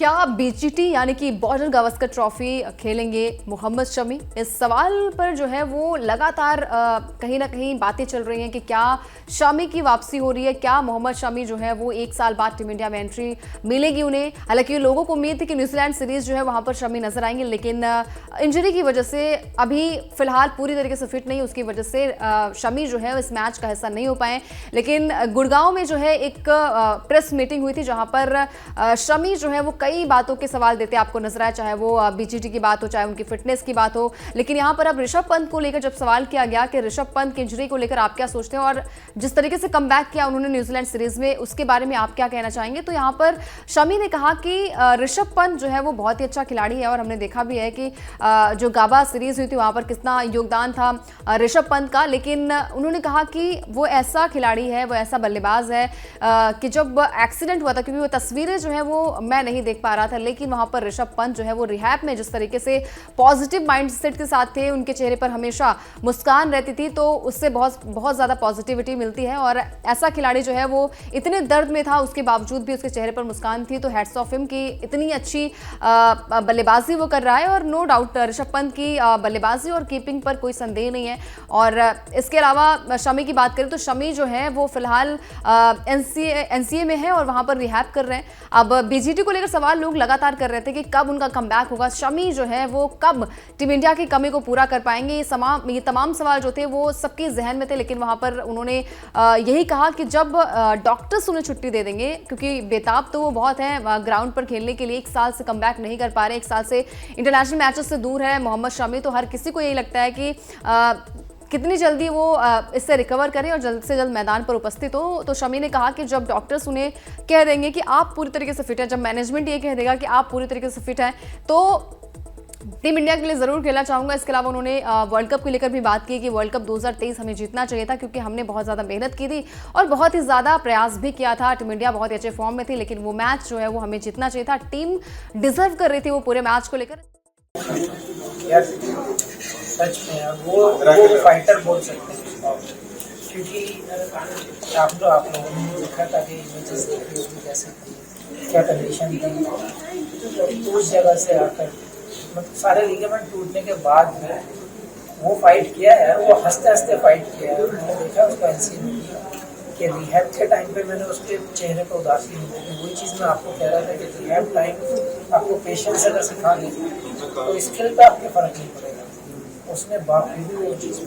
क्या बीजीटी यानी कि बॉर्डर गावस्कर ट्रॉफी खेलेंगे मोहम्मद शमी? इस सवाल पर जो है वो लगातार कहीं ना कहीं बातें चल रही हैं कि क्या शमी की वापसी हो रही है, क्या मोहम्मद शमी जो है वो एक साल बाद टीम इंडिया में एंट्री मिलेगी उन्हें। हालांकि लोगों को उम्मीद थी कि न्यूजीलैंड सीरीज जो है वहां पर शमी नजर आएंगे, लेकिन इंजरी की वजह से अभी फिलहाल पूरी तरीके से फिट नहीं, उसकी वजह से शमी जो है इस मैच का हिस्सा नहीं हो पाए। लेकिन गुड़गांव में जो है एक प्रेस मीटिंग हुई थी जहां पर शमी जो है वो कई बातों के सवाल देते आपको नजर आए, चाहे वो बीजीटी की बात हो, चाहे उनकी फिटनेस की बात हो। लेकिन यहां पर अब ऋषभ पंत को लेकर जब सवाल किया गया कि ऋषभ पंत की इंजरी को लेकर आप क्या सोचते हैं और जिस तरीके से कमबैक किया उन्होंने न्यूजीलैंड सीरीज में, उसके बारे में आप क्या कहना चाहेंगे? तो यहां पर शमी ने कहा कि ऋषभ पंत जो है वो बहुत ही अच्छा खिलाड़ी है और हमने देखा भी है कि जो गाबा सीरीज हुई थी वहां पर कितना योगदान था ऋषभ पंत का। लेकिन उन्होंने कहा कि वो ऐसा खिलाड़ी है, वो ऐसा बल्लेबाज है कि जब एक्सीडेंट हुआ था, क्योंकि वो तस्वीरें जो है वो मैं नहीं देख पा रहा था, लेकिन वहां पर ऋषभ पंत जो है वो रिहैब में जिस तरीके से पॉजिटिव माइंडसेट के साथ थे, उनके चेहरे पर हमेशा मुस्कान रहती थी, तो उससे बहुत बहुत ज्यादा पॉजिटिविटी मिलती है। और ऐसा खिलाड़ी जो है वो इतने दर्द में था, उसके बावजूद भी उसके चेहरे पर मुस्कान थी, तो हैट्स ऑफ हिम कि इतनी अच्छी बल्लेबाजी वो कर रहा है। और नो डाउट ऋषभ पंत की बल्लेबाजी और कीपिंग पर कोई संदेह नहीं है। और इसके अलावा शमी की बात करें तो शमी जो है वो फिलहाल एनसीए में है और वहां पर रिहैब कर रहे हैं। अब बीजीटी को लेकर सवाल लोग लगातार कर रहे थे कि कब उनका कमबैक होगा, शमी जो है वो कब टीम इंडिया की कमी को पूरा कर पाएंगे। ये तमाम सवाल जो थे वो सबके जहन में थे, लेकिन वहां पर उन्होंने यही कहा कि जब डॉक्टर्स उन्हें छुट्टी दे देंगे, क्योंकि बेताब तो वो बहुत है ग्राउंड पर खेलने के लिए, एक साल से कमबैक नहीं कर पा रहे, एक साल से इंटरनेशनल मैचेस से दूर है मोहम्मद शमी, तो हर किसी को यही लगता है कि कितनी जल्दी वो इससे रिकवर करें और जल्द से जल्द मैदान पर उपस्थित हो। तो शमी ने कहा कि जब डॉक्टर्स उन्हें कह देंगे कि आप पूरी तरीके से फिट हैं, जब मैनेजमेंट ये कह देगा कि आप पूरी तरीके से फिट हैं, तो टीम इंडिया के लिए जरूर खेलना चाहूंगा। इसके अलावा उन्होंने वर्ल्ड कप को लेकर भी बात की कि वर्ल्ड कप 2023 हमें जीतना चाहिए था, क्योंकि हमने बहुत ज़्यादा मेहनत की थी और बहुत ही ज़्यादा प्रयास भी किया था। टीम इंडिया बहुत ही अच्छे फॉर्म में थी, लेकिन वो मैच जो है वो हमें जीतना चाहिए था। टीम डिजर्व कर रही थी वो पूरे मैच को लेकर। सच में वो फाइटर बोल सकते हैं, क्योंकि आप लोगों ने देखा था कि इमेजेस देखी उसमें कैसे थी, क्या कंडीशन थी, तो उस जगह से आकर मतलब सारे लिगामेंट टूटने के बाद में वो फाइट किया है, वो हंसते हंसते फाइट किया है। मैंने देखा उसका इंसिडेंट कि रिहैब के टाइम पे मैंने उसके चेहरे पर उदासी नहीं देखी। वही चीज़ मैं आपको कह रहा था कि रिहैब टाइम आपको पेशेंस अगर सिखा दी तो स्किल पे आपके फर्क नहीं पड़ेगा। उसने बाकी वो चीज़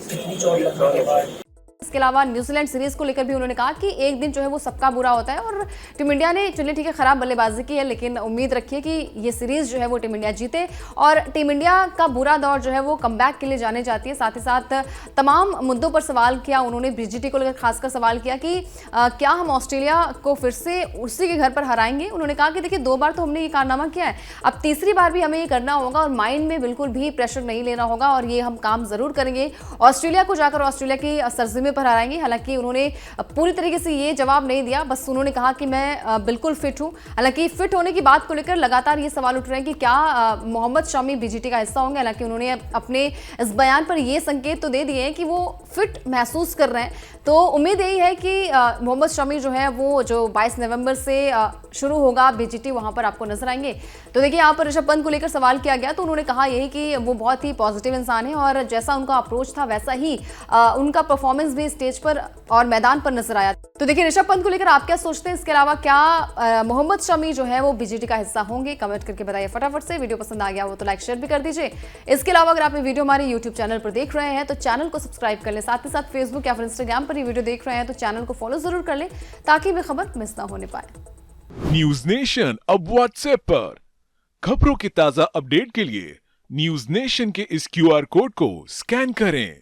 कितनी चोट लगने के बाद। इसके अलावा न्यूजीलैंड सीरीज को लेकर भी उन्होंने कहा कि एक दिन जो है वो सबका बुरा होता है और टीम इंडिया ने चलिए ठीक है खराब बल्लेबाजी की है, लेकिन उम्मीद रखिए कि ये सीरीज जो है वो टीम इंडिया जीते और टीम इंडिया का बुरा दौर जो है वो कमबैक के लिए जाने जाती है। साथ ही साथ तमाम मुद्दों पर सवाल किया उन्होंने, बीजीटी को लेकर खासकर सवाल किया कि क्या हम ऑस्ट्रेलिया को फिर से उसी के घर पर हराएंगे। उन्होंने कहा कि देखिए 2 बार तो हमने ये कारनामा किया है, अब तीसरी बार भी हमें ये करना होगा और माइंड में बिल्कुल भी प्रेशर नहीं लेना होगा और ये हम काम जरूर करेंगे, ऑस्ट्रेलिया को जाकर ऑस्ट्रेलिया की सरजमी पर हराएंगे। हालांकि उन्होंने पूरी तरीके से ये जवाब नहीं दिया, बस उन्होंने कहा कि मैं बिल्कुल फिट हूं। हालांकि फिट होने की बात को लेकर लगातार ये सवाल उठ रहे हैं कि क्या मोहम्मद शमी बीजीटी का हिस्सा होंगे। हालांकि उन्होंने अपने इस बयान पर ये संकेत तो दे दिए हैं कि वो फिट महसूस कर रहे हैं, तो उम्मीद यही है कि मोहम्मद शमी जो है वो जो 22 नवंबर से शुरू होगा बीजीटी, वहां पर आपको नजर आएंगे। तो देखिए यहाँ पर ऋषभ पंत को लेकर सवाल किया गया तो उन्होंने कहा यही कि वो बहुत ही पॉजिटिव इंसान है और जैसा उनका अप्रोच था वैसा ही उनका परफॉर्मेंस भी स्टेज पर और मैदान पर नजर आया। तो देखिए ऋषभ पंत को लेकर आप क्या सोचते हैं? इसके अलावा क्या मोहम्मद शमी जो है वो बीजीटी का हिस्सा होंगे? कमेंट करके बताइए फटाफट से। वीडियो पसंद आ गया हो तो लाइक शेयर भी कर दीजिए। इसके अलावा अगर आप ये वीडियो हमारे यूट्यूब चैनल पर देख रहे हैं तो चैनल को सब्सक्राइब कर लें, साथ ही साथ फेसबुक या फिर इंस्टाग्राम पर ये वीडियो देख रहे हैं तो चैनल को फॉलो जरूर कर लें ताकि भी खबर मिस ना होने पाए। न्यूज नेशन अब व्हाट्सएप पर खबरों की ताजा अपडेट के लिए न्यूज नेशन के इस क्यूआर कोड को स्कैन करें।